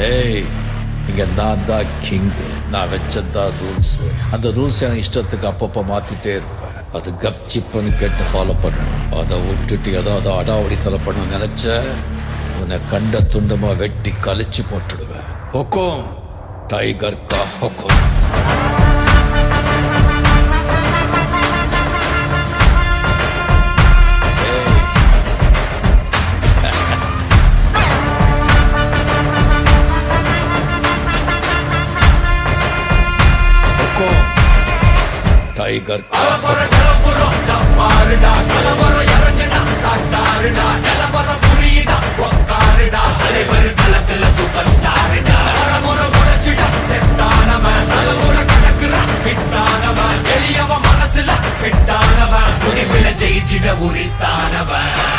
ஏய், இங்க நான் தான் கிங்கு. நான் வச்சதான் ரூல்ஸ். அந்த ரூல்ஸ் எனக்கு இஷ்டத்துக்கு அப்பப்போ மாத்திட்டே இருப்பேன். அது கப்சிப்புன்னு கேட்டு ஃபாலோ பண்ணணும். அதை விட்டுட்டு ஏதாவது அடாவடித்தலை பண்ண நினைச்ச உன்னை கண்ட துண்டமா வெட்டி கழிச்சு போட்டுடுவேன். ஹொக்கோம், டைகர் கா ஹொக்கோம். டைகர் மனசுல ஜெயிச்சிட உரித்தானவன்.